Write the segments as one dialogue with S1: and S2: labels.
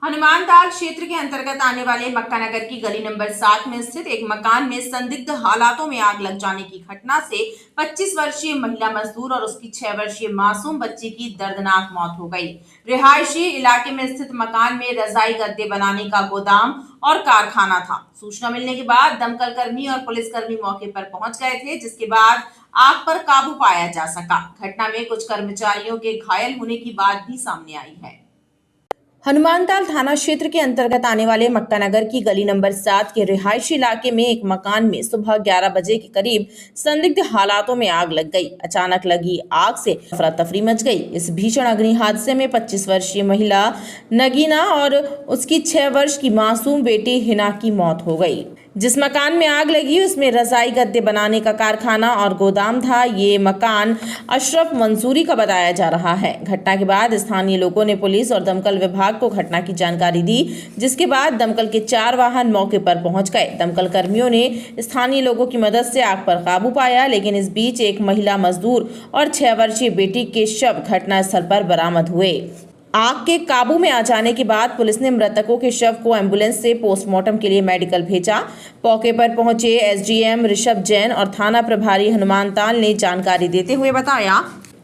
S1: हनुमानताल क्षेत्र के अंतर्गत आने वाले मक्का नगर की गली नंबर 7 में स्थित एक मकान में संदिग्ध हालातों में आग लग जाने की घटना से 25 वर्षीय महिला मजदूर और उसकी 6 वर्षीय मासूम बच्ची की दर्दनाक मौत हो गई। रिहायशी इलाके में स्थित मकान में रजाई गद्दे बनाने का गोदाम और कारखाना था। सूचना मिलने के बाद दमकल कर्मी और पुलिसकर्मी मौके पर पहुंच गए थे, जिसके बाद आग पर काबू पाया जा सका। घटना में कुछ कर्मचारियों के घायल होने की बात भी सामने आई है। हनुमानताल थाना क्षेत्र के अंतर्गत आने वाले मक्का नगर की गली नंबर 7 के रिहायशी इलाके में एक मकान में सुबह 11 बजे के करीब संदिग्ध हालातों में आग लग गई। अचानक लगी आग से अफरा तफरी मच गई। इस भीषण अग्नि हादसे में 25 वर्षीय महिला नगीना और उसकी 6 वर्ष की मासूम बेटी हिना की मौत हो गई। जिस मकान में आग लगी उसमें रजाई गद्दे बनाने का कारखाना और गोदाम था। ये मकान अशरफ मंसूरी का बताया जा रहा है। घटना के बाद स्थानीय लोगों ने पुलिस और दमकल विभाग को घटना की जानकारी दी, जिसके बाद दमकल के 4 वाहन मौके पर पहुंच गए। दमकल कर्मियों ने स्थानीय लोगों की मदद से आग पर काबू पाया, लेकिन इस बीच एक महिला मजदूर और 6 वर्षीय बेटी के शव घटनास्थल पर बरामद हुए। आग के काबू में आ जाने के बाद पुलिस ने मृतकों के शव को एम्बुलेंस से पोस्टमार्टम के लिए मेडिकल भेजा। मौके पर पहुंचे एसडीएम ऋषभ जैन और थाना प्रभारी हनुमानताल ने जानकारी देते हुए बताया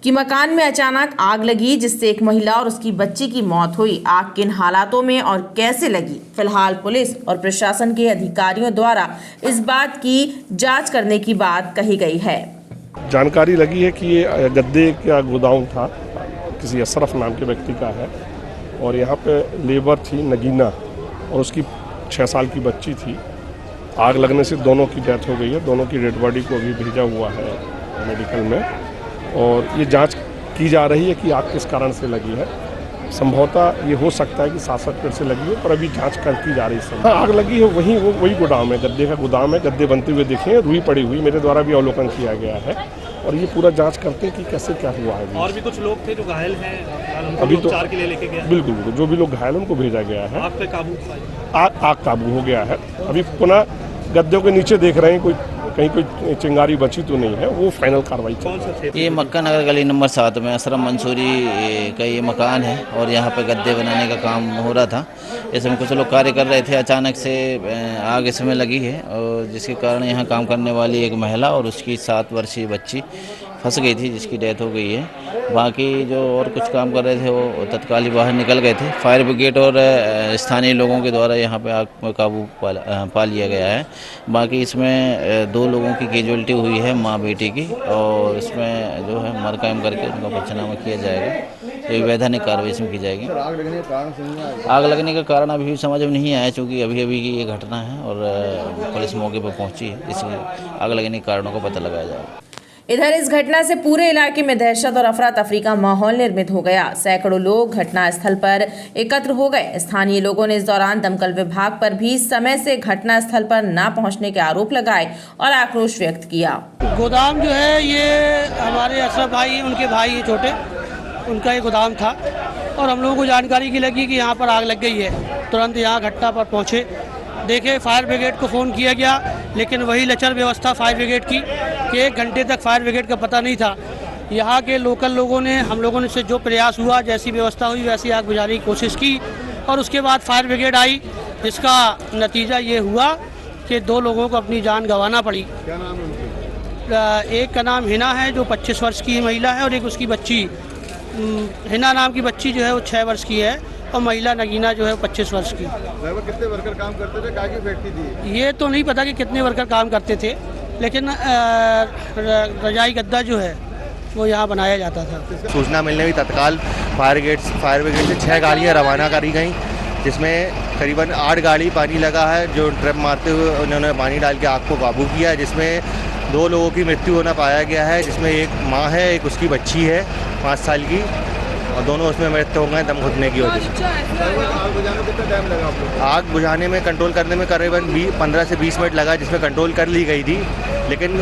S1: कि मकान में अचानक आग लगी, जिससे एक महिला और उसकी बच्ची की मौत हुई। आग किन हालातों में और कैसे लगी, फिलहाल पुलिस और प्रशासन के अधिकारियों द्वारा इस बात की जाँच करने की बात कही गई है।
S2: जानकारी लगी है कि ये गद्दे का गोदाम था, किसी अशरफ नाम के व्यक्ति का है, और यहाँ पे लेबर थी नगीना और उसकी 6 साल की बच्ची थी। आग लगने से दोनों की डेथ हो गई है। दोनों की डेड बॉडी को अभी भेजा हुआ है मेडिकल में, और ये जांच की जा रही है कि आग किस कारण से लगी है। संभवतः ये हो सकता है कि शॉर्ट सर्किट से लगी है, पर अभी जांच की जा रही है। आग लगी है वही गोदाम है, गद्दे का गोदाम है। गद्दे बनते हुए देखे हैं, रुई पड़ी हुई, मेरे द्वारा भी अवलोकन किया गया है, और ये पूरा जांच करते हैं कि कैसे क्या हुआ है।
S3: और भी कुछ लोग थे जो घायल हैं,
S2: अभी तो
S3: उपचार के लिए लेके गया।
S2: बिल्कुल, जो भी लोग घायल उनको भेजा गया है।
S3: आग पे काबू
S2: आग काबू हो गया है। अभी पुनः गद्दों के नीचे देख रहे हैं, कहीं कोई चिंगारी बची तो नहीं है, वो फाइनल कार्रवाई चल रही है।
S4: ये मक्का नगर गली नंबर 7 में अशरफ मंसूरी का ये मकान है, और यहाँ पे गद्दे बनाने का काम हो रहा था। इसमें कुछ लोग कार्य कर रहे थे, अचानक से आग इसमें लगी है, और जिसके कारण यहाँ काम करने वाली एक महिला और उसकी 7 वर्षीय बच्ची फंस गई थी, जिसकी डेथ हो गई है। बाकी जो और कुछ काम कर रहे थे वो तत्काल ही बाहर निकल गए थे। फायर ब्रिगेड और स्थानीय लोगों के द्वारा यहाँ पे आग पर काबू पा लिया गया है। बाकी इसमें 2 लोगों की कैजुअल्टी हुई है, माँ बेटी की, और इसमें जो है मरकाम करके उनका पंचनामा किया जाएगा। ये वैधानिक कार्रवाई इसमें की जाएगी। आग लगने का कारण अभी भी समझ में नहीं आया, चूँकि अभी की ये घटना है और पुलिस मौके पर पहुँची है, इसलिए आग लगने के कारणों का पता लगाया जाएगा।
S1: इधर इस घटना से पूरे इलाके में दहशत और अफरा तफरी का माहौल निर्मित हो गया। सैकड़ों लोग घटना स्थल पर एकत्र हो गए। स्थानीय लोगों ने इस दौरान दमकल विभाग पर भी समय से घटना स्थल पर न पहुंचने के आरोप लगाए और आक्रोश व्यक्त किया।
S5: गोदाम जो है ये हमारे अशरफ भाई, उनके भाई है छोटे, उनका ये गोदाम था, और हम लोगों को जानकारी की लगी कि यहाँ पर आग लग गई है। तुरंत यहाँ घटना पर पहुँचे, देखे, फायर ब्रिगेड को फ़ोन किया गया, लेकिन वही लचर व्यवस्था फायर ब्रिगेड की कि 1 घंटे तक फायर ब्रिगेड का पता नहीं था। यहाँ के लोकल लोगों ने, हम लोगों ने से जो प्रयास हुआ, जैसी व्यवस्था हुई वैसी आग बुझाने की कोशिश की, और उसके बाद फायर ब्रिगेड आई, जिसका नतीजा ये हुआ कि 2 लोगों को अपनी जान गंवाना पड़ी।
S6: क्या नाम है उनके?
S5: एक का नाम हिना है जो 25 वर्ष की महिला है, और एक उसकी बच्ची हिना नाम की बच्ची जो है वो 6 वर्ष की है, और महिला नगीना जो है 25 वर्ष की।
S6: लगभग कितने वर्कर काम करते थे, काय की फैक्ट्री थी?
S5: ये तो नहीं पता कि कितने वर्कर काम करते थे, लेकिन रजाई गद्दा जो है वो यहाँ बनाया जाता था।
S7: सूचना मिलने भी तत्काल फायर ब्रिगेड से 6 गाड़ियाँ रवाना करी गई, जिसमें करीबन 8 गाड़ी पानी लगा है, जो ट्रैप मारते हुए उन्होंने पानी डाल के आग को काबू किया, जिसमें 2 लोगों की मृत्यु होना पाया गया है, जिसमें एक माँ है, एक उसकी बच्ची है 5 साल की, और दोनों उसमें मृत्यु हो गए दम घुटने की वजह से।
S6: आग बुझाने में कितना टाइम लगा आप लोग?
S7: आग बुझाने में, कंट्रोल करने में करीबन 15 से 20 मिनट लगा, जिसमें कंट्रोल कर ली गई थी, लेकिन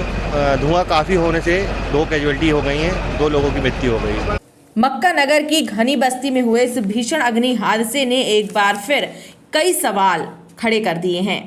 S7: धुआं काफ़ी होने से 2 कैजुअल्टी हो गई हैं, 2 लोगों की मृत्यु हो गई।
S1: मक्का नगर की घनी बस्ती में हुए इस भीषण अग्नि हादसे ने एक बार फिर कई सवाल खड़े कर दिए हैं।